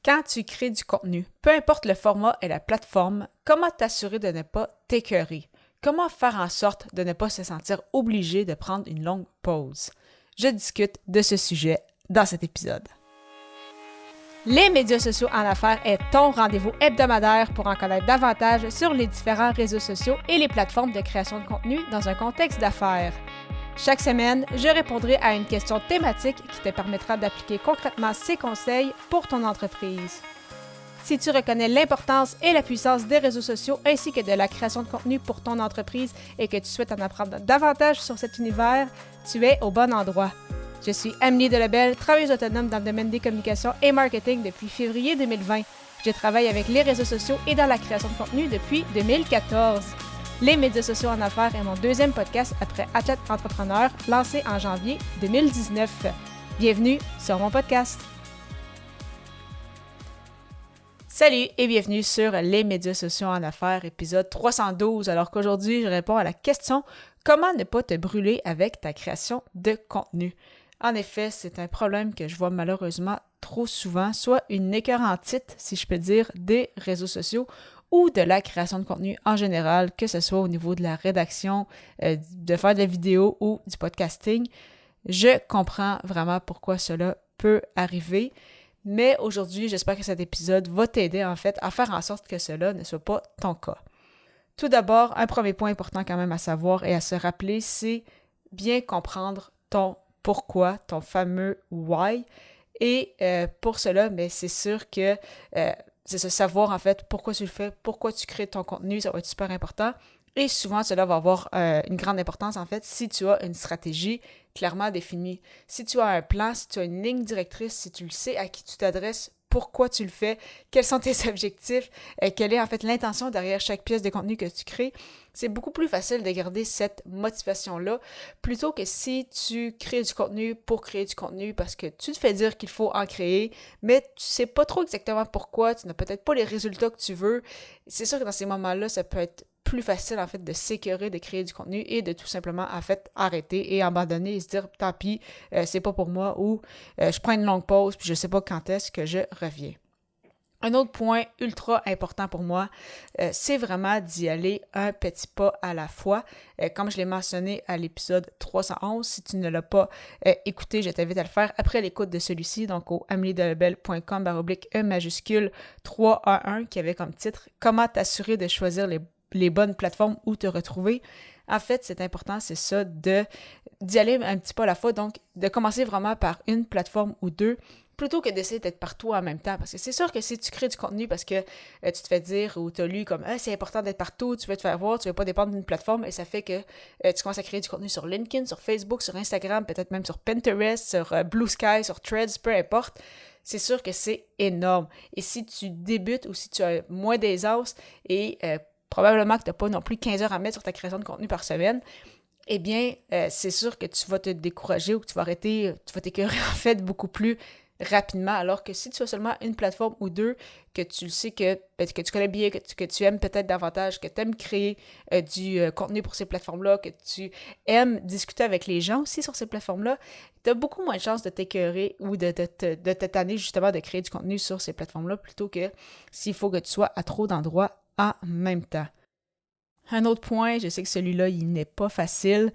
Quand tu crées du contenu, peu importe le format et la plateforme, comment t'assurer de ne pas t'écœurer? Comment faire en sorte de ne pas se sentir obligé de prendre une longue pause? Je discute de ce sujet dans cet épisode. Les médias sociaux en affaires est ton rendez-vous hebdomadaire pour en connaître davantage sur les différents réseaux sociaux et les plateformes de création de contenu dans un contexte d'affaires. Chaque semaine, je répondrai à une question thématique qui te permettra d'appliquer concrètement ces conseils pour ton entreprise. Si tu reconnais l'importance et la puissance des réseaux sociaux ainsi que de la création de contenu pour ton entreprise et que tu souhaites en apprendre davantage sur cet univers, tu es au bon endroit. Je suis Amélie Delebel, travailleuse autonome dans le domaine des communications et marketing depuis février 2020. Je travaille avec les réseaux sociaux et dans la création de contenu depuis 2014. Les médias sociaux en affaires est mon deuxième podcast après Hachette Entrepreneur, lancé en janvier 2019. Bienvenue sur mon podcast. Salut et bienvenue sur les médias sociaux en affaires, épisode 312. Alors qu'aujourd'hui, je réponds à la question « Comment ne pas te brûler avec ta création de contenu? » En effet, c'est un problème que je vois malheureusement trop souvent, soit une écœurantite, si je peux dire, des réseaux sociaux ou de la création de contenu en général, que ce soit au niveau de la rédaction, de faire de la vidéo ou du podcasting. Je comprends vraiment pourquoi cela peut arriver, mais aujourd'hui, j'espère que cet épisode va t'aider en fait à faire en sorte que cela ne soit pas ton cas. Tout d'abord, un premier point important quand même à savoir et à se rappeler, c'est bien comprendre ton pourquoi, ton fameux why. Et pour cela, mais c'est sûr que c'est ce savoir en fait pourquoi tu le fais, pourquoi tu crées ton contenu, ça va être super important. Et souvent, cela va avoir une grande importance en fait si tu as une stratégie clairement définie. Si tu as un plan, si tu as une ligne directrice, si tu le sais à qui tu t'adresses, pourquoi tu le fais, quels sont tes objectifs, quelle est en fait l'intention derrière chaque pièce de contenu que tu crées, c'est beaucoup plus facile de garder cette motivation-là plutôt que si tu crées du contenu pour créer du contenu parce que tu te fais dire qu'il faut en créer, mais tu sais pas trop exactement pourquoi, tu n'as peut-être pas les résultats que tu veux. C'est sûr que dans ces moments-là, ça peut être plus facile en fait de s'écœurer de créer du contenu et de tout simplement en fait arrêter et abandonner et se dire tant pis, c'est pas pour moi ou je prends une longue pause puis je sais pas quand est-ce que je reviens. Un autre point ultra important pour moi, c'est vraiment d'y aller un petit pas à la fois. Comme je l'ai mentionné à l'épisode 311, si tu ne l'as pas écouté, je t'invite à le faire après l'écoute de celui-ci, donc au ameliedelebel.com/E majuscule 311 qui avait comme titre « Comment t'assurer de choisir les bonnes plateformes où te retrouver ». En fait, c'est important, c'est ça, d'y aller un petit peu à la fois, donc de commencer vraiment par une plateforme ou deux, plutôt que d'essayer d'être partout en même temps. Parce que c'est sûr que si tu crées du contenu parce que tu te fais dire ou tu as lu comme c'est important d'être partout, tu veux te faire voir, tu ne veux pas dépendre d'une plateforme et ça fait que tu commences à créer du contenu sur LinkedIn, sur Facebook, sur Instagram, peut-être même sur Pinterest, sur Blue Sky, sur Threads, peu importe. C'est sûr que c'est énorme. Et si tu débutes ou si tu as moins d'aisance et probablement que tu n'as pas non plus 15 heures à mettre sur ta création de contenu par semaine, eh bien, c'est sûr que tu vas te décourager ou que tu vas arrêter, tu vas t'écœurer en fait beaucoup plus rapidement, alors que si tu as seulement une plateforme ou deux, que tu le sais que tu connais bien, que tu aimes peut-être davantage, que tu aimes créer du contenu pour ces plateformes-là, que tu aimes discuter avec les gens aussi sur ces plateformes-là, tu as beaucoup moins de chances de t'écœurer ou de te tanner justement de créer du contenu sur ces plateformes-là plutôt que s'il faut que tu sois à trop d'endroits en même temps. Un autre point, je sais que celui-là, il n'est pas facile,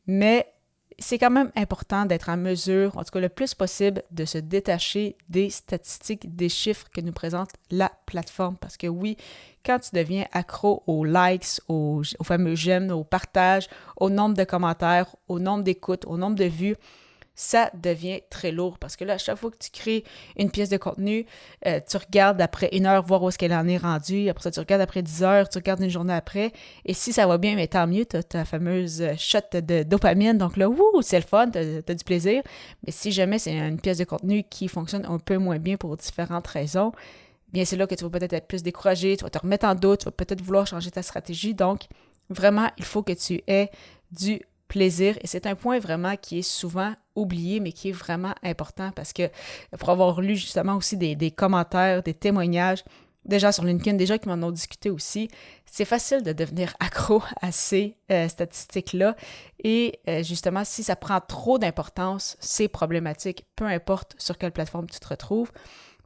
mais c'est quand même important d'être en mesure, en tout cas le plus possible, de se détacher des statistiques, des chiffres que nous présente la plateforme. Parce que oui, quand tu deviens accro aux likes, aux fameux j'aime, aux partages, au nombre de commentaires, au nombre d'écoutes, au nombre de vues, ça devient très lourd parce que là, à chaque fois que tu crées une pièce de contenu, tu regardes après 1 heure voir où est-ce qu'elle en est rendue, après ça, tu regardes après 10 heures, tu regardes une journée après, et si ça va bien, mais tant mieux, tu as ta fameuse shot de dopamine, donc là, c'est le fun, tu as du plaisir, mais si jamais c'est une pièce de contenu qui fonctionne un peu moins bien pour différentes raisons, bien c'est là que tu vas peut-être être plus découragé, tu vas te remettre en doute, tu vas peut-être vouloir changer ta stratégie, donc vraiment, il faut que tu aies du plaisir. Et c'est un point vraiment qui est souvent oublié, mais qui est vraiment important parce que pour avoir lu justement aussi des commentaires, des témoignages, des gens sur LinkedIn, des gens qui m'en ont discuté aussi, c'est facile de devenir accro à ces statistiques-là. Et justement, si ça prend trop d'importance, c'est problématique, peu importe sur quelle plateforme tu te retrouves.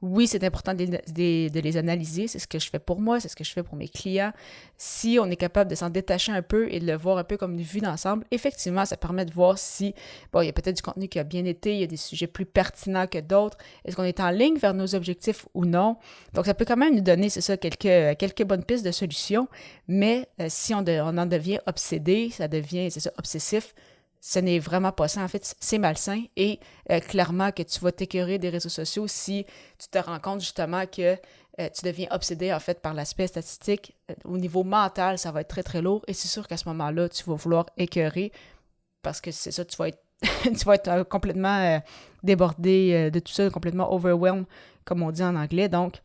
Oui, c'est important de les analyser. C'est ce que je fais pour moi, c'est ce que je fais pour mes clients. Si on est capable de s'en détacher un peu et de le voir un peu comme une vue d'ensemble, effectivement, ça permet de voir si, bon, il y a peut-être du contenu qui a bien été, il y a des sujets plus pertinents que d'autres. Est-ce qu'on est en ligne vers nos objectifs ou non? Donc, ça peut quand même nous donner, c'est ça, quelques bonnes pistes de solutions. Mais si on en devient obsédé, ça devient, c'est ça, obsessif, ce n'est vraiment pas ça. En fait, c'est malsain et clairement que tu vas t'écœurer des réseaux sociaux si tu te rends compte justement que tu deviens obsédé en fait par l'aspect statistique. Au niveau mental, ça va être très très lourd et c'est sûr qu'à ce moment-là, tu vas vouloir écœurer parce que c'est ça, tu vas être, tu vas être complètement débordé de tout ça, complètement overwhelmed, comme on dit en anglais. Donc,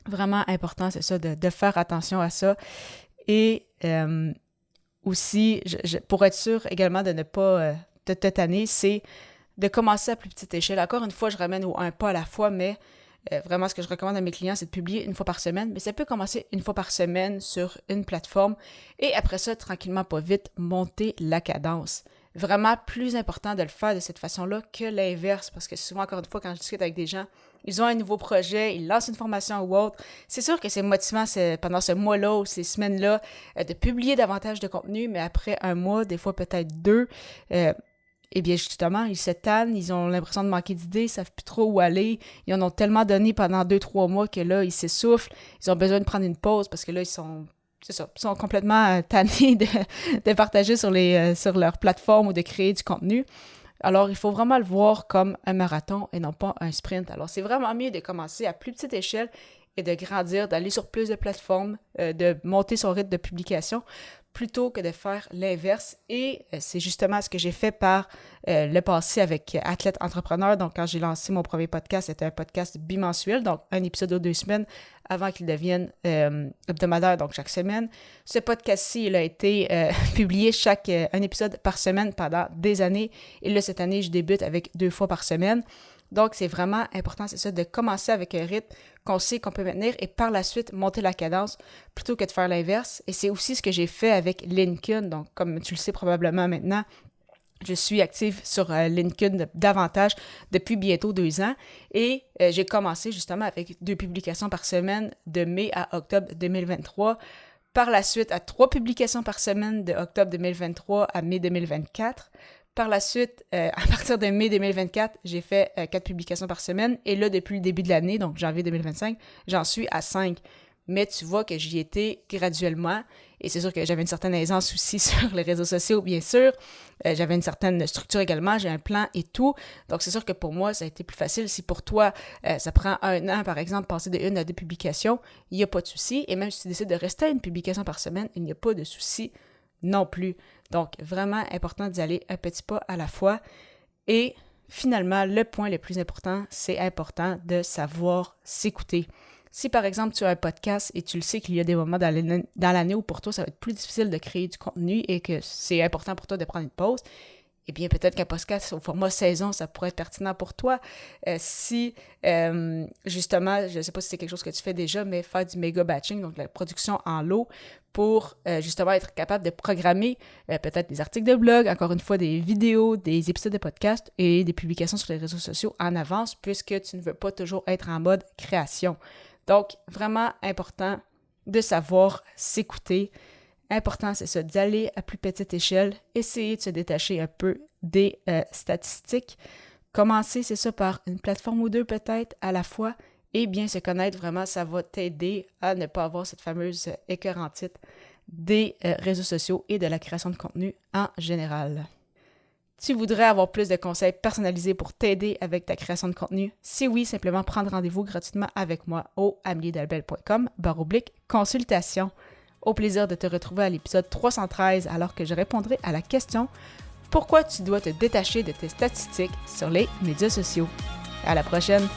vraiment important, c'est ça, de faire attention à ça. Et aussi, pour être sûr également de ne pas te tétaner, c'est de commencer à plus petite échelle. Encore une fois, je ramène au un pas à la fois, mais vraiment, ce que je recommande à mes clients, c'est de publier une fois par semaine. Mais ça peut commencer une fois par semaine sur une plateforme et après ça, tranquillement, pas vite, monter la cadence. Vraiment plus important de le faire de cette façon-là que l'inverse, parce que souvent, encore une fois, quand je discute avec des gens, ils ont un nouveau projet, ils lancent une formation ou autre. C'est sûr que c'est motivant pendant ce mois-là ou ces semaines-là de publier davantage de contenu, mais après un mois, des fois peut-être 2, eh bien justement, ils se tannent, ils ont l'impression de manquer d'idées, ils savent plus trop où aller, ils en ont tellement donné pendant 2-3 mois que là, ils s'essoufflent, ils ont besoin de prendre une pause parce que là, ils sont complètement tannés de partager sur leur plateforme ou de créer du contenu. Alors, il faut vraiment le voir comme un marathon et non pas un sprint. Alors, c'est vraiment mieux de commencer à plus petite échelle et de grandir, d'aller sur plus de plateformes, de monter son rythme de publication plutôt que de faire l'inverse. Et c'est justement ce que j'ai fait par le passé avec Athlète Entrepreneur. Donc, quand j'ai lancé mon premier podcast, c'était un podcast bimensuel, donc un épisode aux 2 semaines avant qu'il devienne hebdomadaire, donc chaque semaine. Ce podcast-ci, il a été publié un épisode par semaine pendant des années. Et là, cette année, je débute avec 2 fois par semaine. Donc, c'est vraiment important, c'est ça, de commencer avec un rythme qu'on sait qu'on peut maintenir et par la suite monter la cadence plutôt que de faire l'inverse. Et c'est aussi ce que j'ai fait avec LinkedIn. Donc, comme tu le sais probablement maintenant, je suis active sur LinkedIn davantage depuis bientôt 2 ans et j'ai commencé justement avec 2 publications par semaine de mai à octobre 2023. Par la suite, à 3 publications par semaine de octobre 2023 à mai 2024. Par la suite, à partir de mai 2024, j'ai fait 4 publications par semaine. Et là, depuis le début de l'année, donc janvier 2025, j'en suis à 5. Mais tu vois que j'y étais graduellement. Et c'est sûr que j'avais une certaine aisance aussi sur les réseaux sociaux, bien sûr. J'avais une certaine structure également, j'ai un plan et tout. Donc, c'est sûr que pour moi, ça a été plus facile. Si pour toi, ça prend 1 an, par exemple, passer de 1 à 2 publications, il n'y a pas de souci. Et même si tu décides de rester à une publication par semaine, il n'y a pas de souci non plus. Donc, vraiment important d'y aller un petit pas à la fois. Et finalement, le point le plus important, c'est important de savoir s'écouter. Si par exemple tu as un podcast et tu le sais qu'il y a des moments dans l'année où pour toi ça va être plus difficile de créer du contenu et que c'est important pour toi de prendre une pause, eh bien peut-être qu'un podcast au format saison, ça pourrait être pertinent pour toi. Si justement, je ne sais pas si c'est quelque chose que tu fais déjà, mais faire du méga batching, donc la production en lot, pour justement être capable de programmer peut-être des articles de blog, encore une fois des vidéos, des épisodes de podcast et des publications sur les réseaux sociaux en avance puisque tu ne veux pas toujours être en mode création. Donc, vraiment important de savoir s'écouter. Important, c'est ça, d'aller à plus petite échelle, essayer de se détacher un peu des statistiques. Commencer, c'est ça, par une plateforme ou 2 peut-être à la fois et bien se connaître vraiment, ça va t'aider à ne pas avoir cette fameuse écœurantite des réseaux sociaux et de la création de contenu en général. Tu voudrais avoir plus de conseils personnalisés pour t'aider avec ta création de contenu? Si oui, simplement prendre rendez-vous gratuitement avec moi au ameliedelbel.com/consultation. Au plaisir de te retrouver à l'épisode 313 alors que je répondrai à la question « Pourquoi tu dois te détacher de tes statistiques sur les médias sociaux? » À la prochaine!